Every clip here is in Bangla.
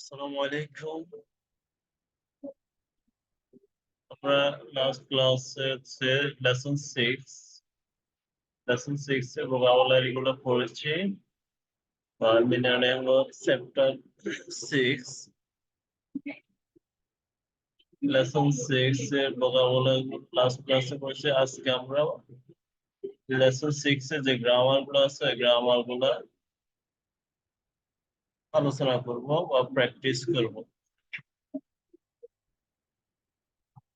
আসসালামু আলাইকুম। আমরা লাস্ট ক্লাসে হচ্ছে লেসন সিক্স এর ভোকাবুলারি গুলো পড়েছি। মিনারেল চ্যাপ্টার 6, লেসন 6 এর ভোকাবুলারি লাস্ট ক্লাসে পড়েছি। আজকে আমরা লেসন 6 এর যে গ্রামার গুলো আছে গ্রামার গুলো আলোচনা করব বা প্র্যাকটিস করব।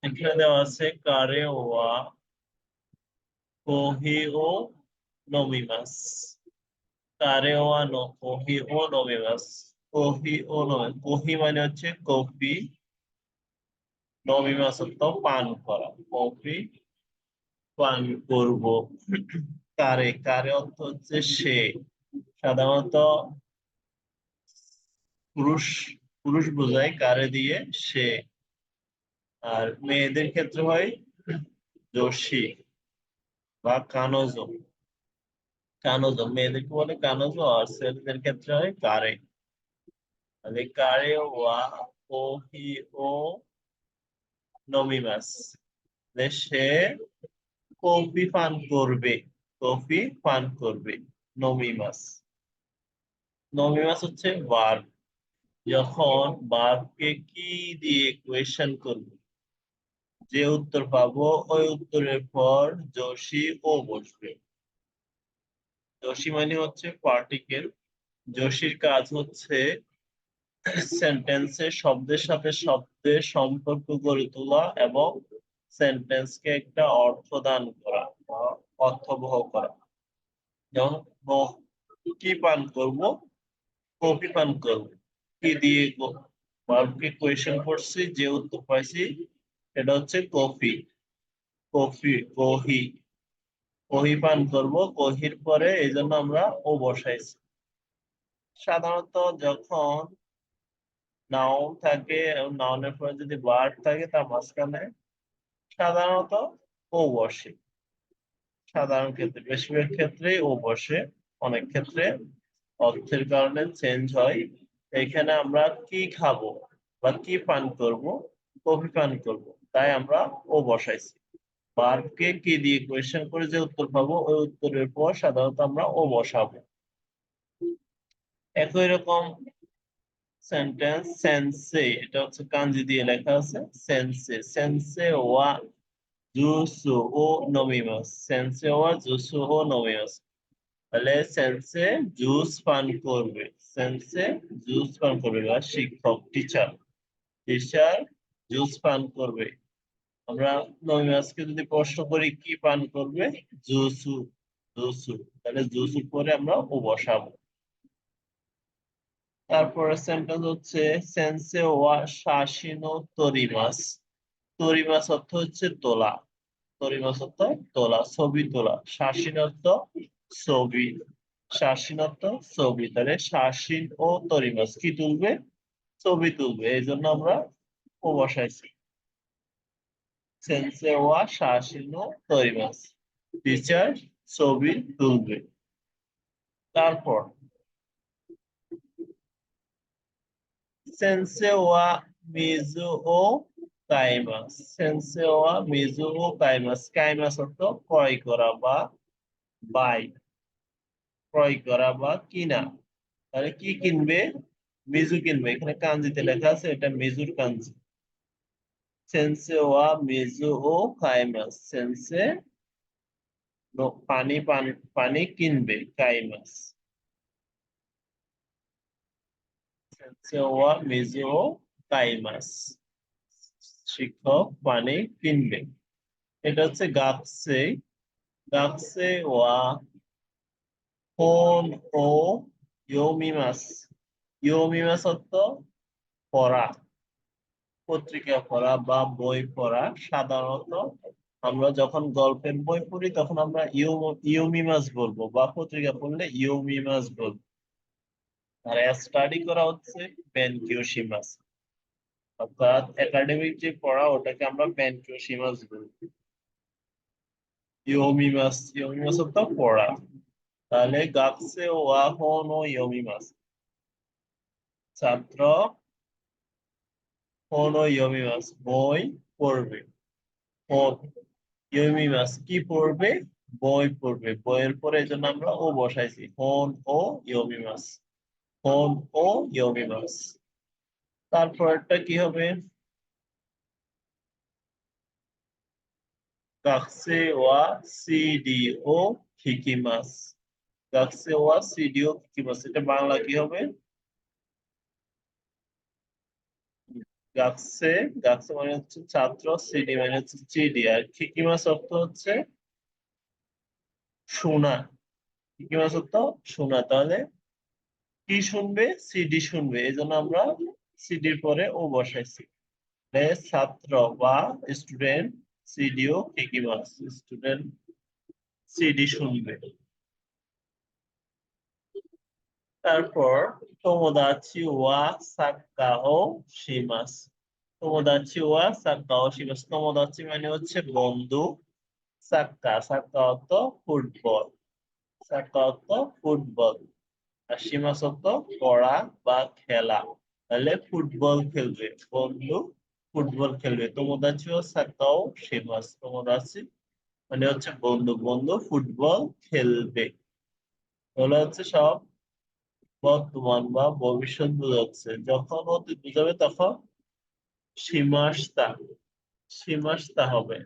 এখানে দেওয়া আছে কারে ওয়া কোহি ও নমিমাস। কোহি ও নমিমাস। কোহি মানে হচ্ছে কফি, নমিমাস অর্থ পান করা। কফি পান করব। কারে কারে অর্থ হচ্ছে সে। সাধারণত পুরুষ পুরুষ বোঝায় কারে দিয়ে সে। আর মেয়েদের ক্ষেত্রে হয় জোশী বা কানজো। কানজো মেয়েদেরকে বলে কানজো, আর ছেলেদের ক্ষেত্রে হয় কারে। তাহলে কারে ওয়া কোহি ও নমিমাস, সে কফি পান করবে। কফি পান করবে। নমিমাস। নমিমাস হচ্ছে ভার্ব। যখন ভার্বকে কি দিয়ে কোয়েশ্চেন করব, যে উত্তর পাবো ওই উত্তরের পর যশি ও বসবে। যশি মানে হচ্ছে পার্টিকেল। যশির কাজ হচ্ছে সেন্টেন্সে শব্দের সাথে শব্দের সম্পর্ক গড়ে তোলা এবং সেন্টেন্সকে একটা অর্থ দান করা বা অর্থবহ করা। যেমন কি পান করব, কফি পান করব। কি দিয়ে ভার্বকে কোয়েশ্চেন করছি, যে উত্তর পাইছি এটা হচ্ছে কফি। কফি কহি কহি পান করব, কহির পরে এই জন্য আমরা ও বসাইছি। সাধারণত যখন নাউন থাকে, নাউনের পরে যদি ভার্ব থাকে তার মাঝখানে সাধারণত ও বসে। সাধারণ ক্ষেত্রে বেশিরভাগ ক্ষেত্রেই ও বসে, অনেক ক্ষেত্রে অর্থের কারণে চেঞ্জ হয়। এখানে আমরা কি খাবো বা কি পান করব, কফি পান করব, তাই আমরা ও বসাইছি। ভার্বকে কি দিয়ে কোয়েশ্চেন করে যে উত্তর পাবো ওই উত্তরের পর সাধারণত আমরা ও বসাবো। একই রকম সেন্টেন্স সেন্সে, এটা হচ্ছে কাঞ্জি দিয়ে লেখা আছে সেন্সে। সেন্সে ওয়া জুসু ও নমিমাস। সেন্সে ওয়া জুসু ও নমিমাস। তাহলে সেন্সে জুস পান করবে। সেন্সে জুস পান করবে বা শিক্ষক টিচার টিচার জুস পান করবে। আমরা নমিমাসকে যদি প্রশ্ন করি কি পান করবে, জুসু। জুসু, তাহলে জুসুর পরে আমরা ও বসাবো। তারপরে সেন্টেন্স হচ্ছে সেন্সে ওয়া শাসিনো তরিমাস। তরিমাস অর্থ হচ্ছে তোলা। তরিমাস অর্থ তোলা, ছবি তোলা। শাসিন অর্থ ছবি। শাসিন অর্থ ছবি। তাহলে শাসিন ও তরিমাস কি তুলবে, ছবি তুলবে। এই জন্য আমরা ও বসাইছি। সেন্সে ওয়া শাসিনো তরিমাস, টিচার ছবি তুলবে। তারপর সেন্সে ওয়া মিজু ও কাইমাস। সেন্সে ওয়া মিজু ও কাইমাস। কাইমাস অর্থ ক্রয় করা বা বাই, ক্রয় করা বা কিনা। তাহলে কি কিনবে, মিজু কিনবে। এখানে কাঞ্জিতে লেখা আছে, এটা মিজুর কাঞ্জি। সেন্সে ওয়া মিজু ও কাইমাস। সেন্সে পানি কিনবে, কাইমাস। সেন্সে ওয়া মিজু ও কাইমাস, শিক্ষক পানি কিনবে। এটা হচ্ছে গাকসে। গাকসে ওয়া কোন ও ইয়োমিমাস। ইয়োমিমাস অর্থ পড়া, পত্রিকা পড়া বা বই পড়া। সাধারণত আমরা যখন গল্পের বই পড়ি তখন আমরা ইয়োমিমাস বলবো, বা পত্রিকা পড়লে ইয়োমিমাস বলবো। আর স্টাডি করা হচ্ছে বেনকিওশিমাস। অর্থাৎ একাডেমিক যে পড়া ওটাকে আমরা বেনকিওশিমাস বলবো। ইয়োমিমাস, ইয়োমিমাস অর্থ পড়া। তাহলে গাকসে ওয়াহন ও ইয়োমিমাস, ছাত্র হন ও ইয়মিমাস বই পড়বে। হন ইয়মিমাস কি পড়বে? বই পড়বে। বইয়ের পরে এই জন্য আমরা ও বসাইছি। হন ও ইয়মিমাস। হন ও ইয়মিমাস। তারপরটা কি হবে? গাকসে ওয়া সিডি ও হিকিমাস। গাকসে ওয়া সিডি ও হিকিমাস, এটা বাংলা কি হবে? গাকসে, গাকসে মানে হচ্ছে ছাত্র, সিডি মানে হচ্ছে চিডি, আর হিকিমাস অর্থ হচ্ছে শোনা। হিকিমাস অর্থ শোনা। তাহলে কি শুনবে? সিডি শুনবে, এই জন্য আমরা সিডির পরে ও বসাইছি। ছাত্র বা স্টুডেন্ট সিডি ও হিকিমাস, স্টুডেন্ট সিডি শুনবে। তারপর তোমোদাচি ওয়া সাক্কাও শিমাস। তোমোদাচি ওয়া সাক্কাও শিমাস। তোমোদাচি মানে হচ্ছে বন্ধু। সাক্কা, সাক্কা অর্থ ফুটবল। সাক্কা অর্থ ফুটবল। আর শিমাস অর্থ পড়া বা খেলা। তাহলে ফুটবল খেলবে বন্ধু, ফুটবল খেলবে। তোমোদাচি ও সাক্কাও শিমাস। তোমোদাচি মানে হচ্ছে বন্ধু, বন্ধু ফুটবল খেলবে। বলা হচ্ছে সব বর্তমান বা ভবিষ্যৎ বোঝাচ্ছে। যখন অতীত বোঝাবে তখন সীমাস্তা, সীমাস্তা হবে।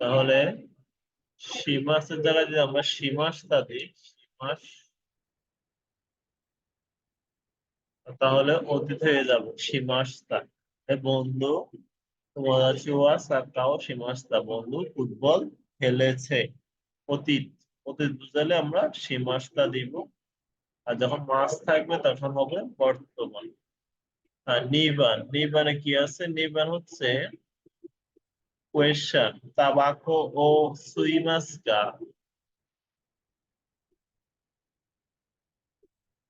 তাহলে সীমাসের জায়গায় যদি আমরা সীমাস্তা দিই, সীমাস, তাহলে অতীত হয়ে যাবে সীমাস্তা। বন্ধু তোমাদাচি ওয়া সাক্কাও সীমাস্তা, বন্ধু ফুটবল খেলেছে। অতীত, অতীত বুঝালে আমরা সীমাস্তা দিব। আর যখন মাস থাকবে তখন হবে বর্তমান। আর নিবান, নিবানে কি আছে? নিবান হচ্ছে কোয়েশ্চন। তাবাকো ও সুইমাস গা।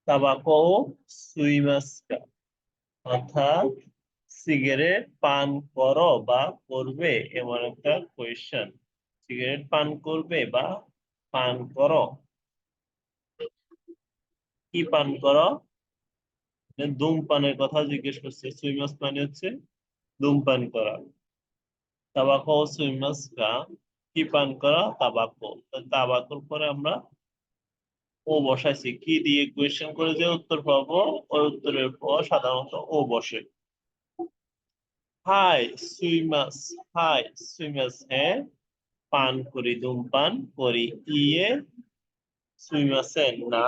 তাবাকো ও সুইমাস গা, অর্থাৎ সিগারেট পান করো বা করবে, এমন একটা কোয়েশ্চন। সিগারেট পান করবে বা পান করো। কি পান করো? ধূমপানের কথা জিজ্ঞেস করছে। সুইমাস মানে হচ্ছে ধূমপান করা। তাবাকো ও সুইমাস গা, কি পান করা? তাবাকো। তাবাকোর পরে আমরা ও বসাইছি। কি দিয়ে কোয়েশ্চেন করে যে উত্তর পাবো, ওই উত্তরের পর সাধারণত ও বসে। হাই সুইমাস, হাই সুইমাস, হ্যাঁ পান করি, ধূমপান করি। ইয়ে সুইমাসেন, না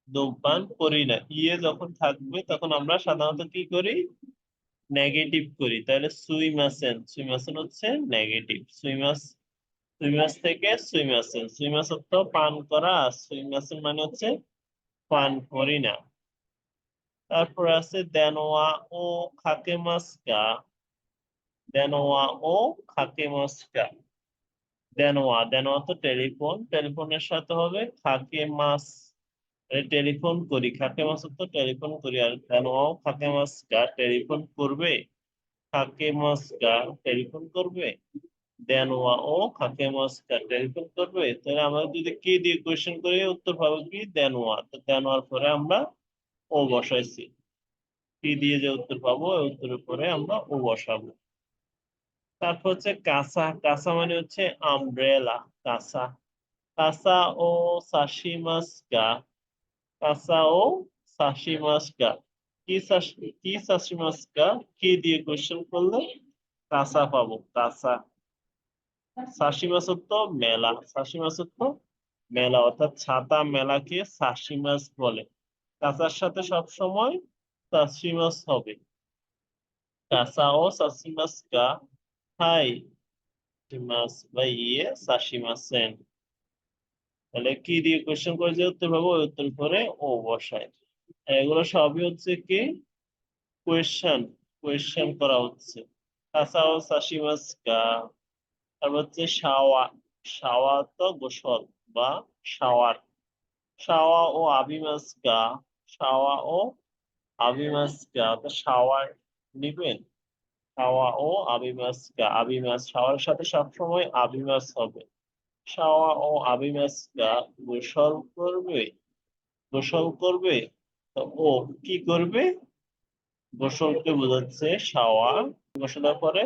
ধূমপান করি না। ইয়ে যখন থাকবে তখন আমরা সাধারণত কি করি? নেগেটিভ করি। তাহলে সুইমাসেন, সুইমাসেন হচ্ছে নেগেটিভ। সুইমাস, সুইমাস থেকে সুইমাসেন। সুইমাস অর্থ পান করা, আর সুইমাসেন মানে হচ্ছে পান করি না। তারপর আছে দেনোয়া ও খাকেমাস্কা। দেনোয়া ও খাকেমাস্কা। দেনোয়া, দেনোয়া তো টেলিফোন, টেলিফোনের সাথে হবে খাকে মাস, টেলিফোন করি। খাকে মাস তো টেলিফোন করি। আর দেনোয়া ও খাকেমাস্কা, টেলিফোন করবে। খাকেমাস্কা টেলিফোন করবে। দেনোয়া ও খাকেমাস্কা, টেলিফোন করবে। তাহলে আমরা যদি কি দিয়ে কোয়েশ্চেন করি উত্তর পাবো কি? দেনোয়া। তো দেনোয়ার পরে আমরা ও বসাইছি। কি দিয়ে যে উত্তর পাবো, ওই উত্তরের পরে আমরা ও বসাবো। তারপর হচ্ছে কাসা। কাসা মানে হচ্ছে আমব্রেলা। কাসা, কাসা ও সাশিমাস গা। কাসা ও সাশিমাস গা, কি সাশিমাস গা, কি দিয়ে কোশ্চেন করলে কাসা পাবো। কাসা। সাশিমাস তো মেলা, সাশিমাস তো মেলা, অর্থাৎ ছাতা মেলাকে সাশিমাস বলে। কাসার সাথে সব সময় সাশিমাস হবে। কাসা ও সাশিমাস গা, হাই সাশিমাস বা ইয়ে সাশিমাসেন। তাহলে কি দিয়ে কোশ্চেন করে যে উত্তর পাবো, ওই উত্তর করে ও বসায়। এগুলো সবই হচ্ছে কি? কোয়েশ্চেন, কোয়েশ্চেন করা হচ্ছে। কাসাও সাশিমাস গা। তারপর হচ্ছে শাওয়া। শাওয়া তো গোসল বা শাওয়ার। শাওয়া ও আবিমাস গা। শাওয়া ও আবিমাসকা অর্থাৎ শাওয়ার নিবেন। শাওয়া ও আবিমাসকা, আবিমাস শাওয়ারের সাথে সবসময় আবিমাস হবে। শাওয়া ও আবিমাসকা গোসল করবে, গোসল করবে। তো ও কি করবে? গোসলকে বোঝাচ্ছে শাওয়া, গোসলের পরে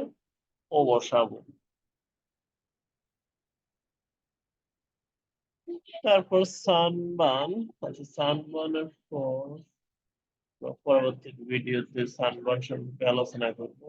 ও বসাবো। তারপর সানবান, আচ্ছা সানবানের পর পরবর্তী ভিডিওতে সানবান সম্পর্কে আলোচনা করবো।